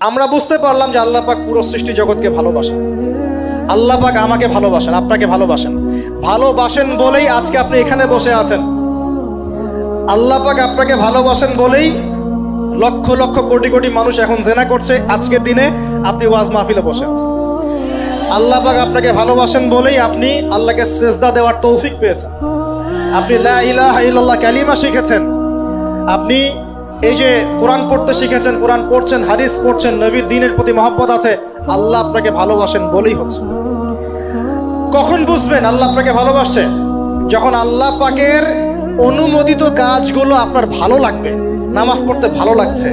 আমরা বুঝতে পারলাম যে আল্লাহ পাক পুরো সৃষ্টি জগৎকে ভালোবাসেন। আল্লাহ পাক আমাকে ভালোবাসেন, আপনাকে ভালোবাসেন। ভালোবাসেন বলেই আজকে আপনি এখানে বসে আছেন। আল্লাহ পাক আপনাকে ভালোবাসেন বলেই লক্ষ লক্ষ কোটি কোটি মানুষ এখন জেনা করছে। আজকের দিনে আপনি ওয়াজ মাহফিলে বসে আছেন। আল্লাহ পাক আপনাকে ভালোবাসেন বলেই আপনি আল্লাহকে সেজদা দেওয়ার তৌফিক পেয়েছেন। আপনি লা ইলাহা ইল্লাল্লাহ কালিমা শিখেছেন। আপনি এই যে কোরআন পড়তে শিখেছেন, কোরআন পড়ছেন, হাদিস পড়ছেন, নবীর দ্বীনের প্রতি মহব্বত আছে। আল্লাহ আপনাকে ভালোবাসেন বলেই হচ্ছে। কখন বুঝবেন আল্লাহ আপনাকে ভালোবাসছে? যখন আল্লাহ পাকের অনুমোদিত কাজগুলো আপনার ভালো লাগবে। নামাজ পড়তে ভালো লাগছে,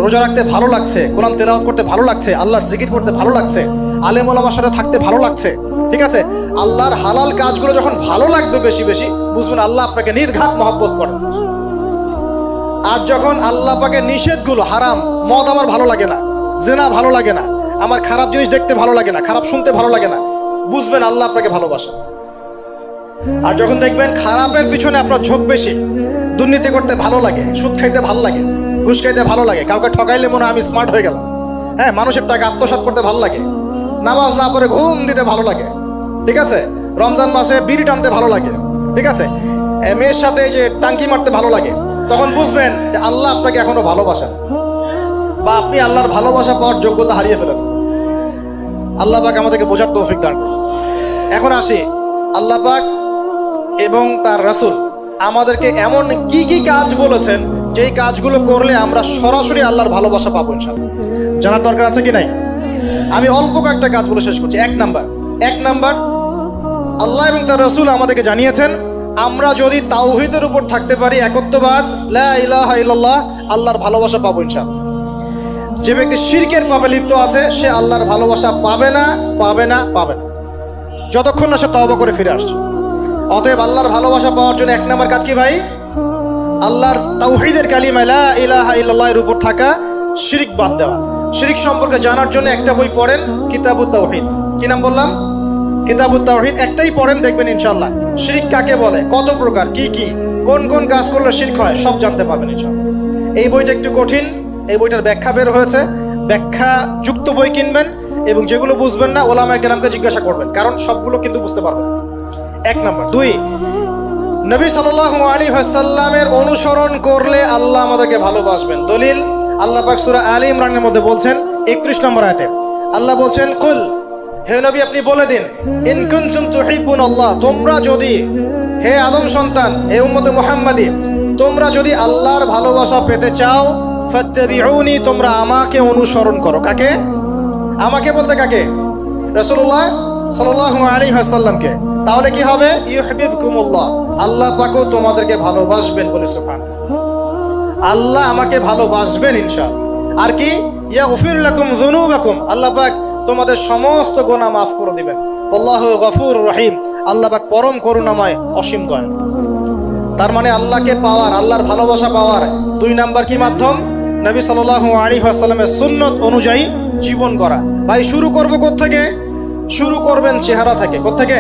রোজা রাখতে ভালো লাগছে, কোরআন তেলাওয়াত করতে ভালো লাগছে, আল্লাহর জিকির করতে ভালো লাগছে, আলেম ওলামার সাথে থাকতে ভালো লাগছে। ঠিক আছে, আল্লাহর হালাল কাজগুলো যখন ভালো লাগবে বেশি বেশি, বুঝবেন আল্লাহ আপনাকে নির্ঘাত মহব্বত করেন। আর যখন আল্লাহ পাকের নিষেধগুলো, হারাম, মদ আমার ভালো লাগে না, জেনা ভালো লাগে না, আমার খারাপ জিনিস দেখতে ভালো লাগে না, খারাপ শুনতে ভালো লাগে না, বুঝবেন আল্লাহ আপনাকে ভালোবাসেন। আর যখন দেখবেন খারাপের পিছনে আপনার ঝোঁক বেশি, দুর্নীতি করতে ভালো লাগে, সুদ খাইতে ভালো লাগে, ঘুষ খাইতে ভালো লাগে, কাউকে ঠকাইলে মনে হয় আমি স্মার্ট হয়ে গেলাম, হ্যাঁ, মানুষের টাকা আত্মসাৎ করতে ভালো লাগে, নামাজ না পড়ে ঘুম দিতে ভালো লাগে, ঠিক আছে, রমজান মাসে বিড়ি টানতে ভালো লাগে, ঠিক আছে, মেয়ের সাথে যে টাঙ্কি মারতে ভালো লাগে, তখন বুঝবেন যে আল্লাহ আপনাকে এখনো ভালোবাসেন বা আপনি আল্লাহর ভালোবাসা পাওয়ার যোগ্যতা হারিয়ে ফেলেছেন। আল্লাহ পাক আমাদেরকে বোঝার তৌফিক দান করুন। এখন আসি, আল্লাহ পাক এবং তার রাসূল আমাদেরকে এমন কি কি কাজ বলেছেন যেই কাজগুলো করলে আমরা সরাসরি আল্লাহর ভালোবাসা পাবো ইনশাআল্লাহ। জানার দরকার আছে কি নাই? আমি অল্প কয়েকটা কাজ বলে শেষ করছি। এক নাম্বার, আল্লাহ এবং তার রাসূল আমাদেরকে জানিয়েছেন আমরা যদি তাওহীদের উপর থাকতে পারি, একত্ববাদ, লা ইলাহা ইল্লাল্লাহ, আল্লাহর ভালোবাসা পাবো ইনশাআল্লাহ। যে ব্যক্তি শিরকের পাপে লিপ্ত আছে সে আল্লাহর ভালোবাসা পাবে না যতক্ষণ না সে তওবা করে ফিরে আসছে। অতএব আল্লাহর ভালোবাসা পাওয়ার জন্য এক নাম্বার কাজ কি ভাই? আল্লাহর তাওহীদের কালিমা লা ইলাহা ইল্লাল্লাহ এর উপর থাকা, শিরক বাদ দেওয়া। শিরক সম্পর্কে জানার জন্য একটা বই পড়েন, কিতাবুত তাওহীদ। কি নাম বললাম? কিতাবুত তাওহীদ। একটাই পড়েন, দেখবেন ইনশাআল্লাহ শিরক কাকে বলে, কত প্রকার, কি কি, কোন কোন কাজ করলে শিরক হয়, সব জানতে পারবেন ইনশাআল্লাহ। এই বইটা একটু কঠিন, এই বইটার ব্যাখ্যা বের হয়েছে, ব্যাখ্যা যুক্ত বই কিনবেন এবং যেগুলো বুঝবেন না ওলামায়ে কেরামকে জিজ্ঞাসা করবেন, কারণ সবগুলো কিন্তু বুঝতে পারবেন। এক নাম্বার। দুই, নবী সাল্লাল্লাহু আলাইহি ওয়াসাল্লামের অনুসরণ করলে আল্লাহ আমাদেরকে ভালোবাসবেন। দলিল, আল্লাহ পাক সূরা আলে ইমরানের মধ্যে বলছেন 31 নম্বর আয়াতে আল্লাহ বলছেন, কুল, হে নবী আপনি বলে দিন, ইন কুনতুম তুহিব্বুনাল্লাহ, তোমরা যদি, হে আদম সন্তান, হে উম্মতে মুহাম্মাদি, তোমরা যদি আল্লাহর ভালোবাসা পেতে চাও, ফাত্তাবিউনি, তোমরা আমাকে অনুসরণ করো। কাকে? আমাকে বলতে কাকে? রাসূলুল্লাহ সাল্লাল্লাহু আলাইহি ওয়াসাল্লামকে। তাহলে কি হবে? ইউহিব্বুকুমুল্লাহ, আল্লাহ পাকও তোমাদেরকে ভালোবাসবেন। বলে সুবহানাল্লাহ, আল্লাহ আমাকে ভালোবাসবেন ইনশাআল্লাহ। আর কি? ইয়াগফির লাকুম যুনুবাকুম, আল্লাহ পাক তোমাদের সমস্ত গুনাহ মাফ করে দিবেন। আল্লাহু গফুরুর রহিম, আল্লাহ পাক পরম করুণাময়, অসীম দয়ালু। তার মানে আল্লাহকে পাওয়ার, আল্লাহর ভালোবাসা পাওয়ার দুই নাম্বার কি মাধ্যম? নবী সাল্লাল্লাহু আলাইহি ওয়াসাল্লামের সুন্নত অনুযায়ী জীবন করা। ভাই শুরু করব কোত্থেকে? শুরু করবেন চেহারা থেকে। কোত্থেকে?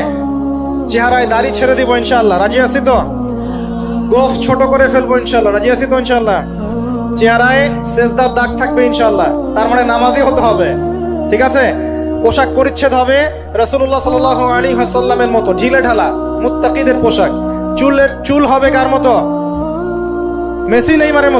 চেহারায় দাড়ি ছেড়ে দিব ইনশাআল্লাহ, রাজি আছি তো? গোফ ছোট করে ফেলবো ইনশাআল্লাহ, রাজি আছি তো ইনশাআল্লাহ? চেহারায় সেজদার দাগ থাকবে ইনশাআল্লাহ, তার মানে নামাজি হতে হবে, ঠিক আছে? পোশাক পরিচ্ছদ হবে রাসূলুল্লাহ সাল্লাল্লাহু আলাইহি ওয়াসাল্লামের মতো ঢিলে ঢালা, মুত্তাকিদের পোশাক। চুল হবে কার মতো? মেসি নেইমারের মতো।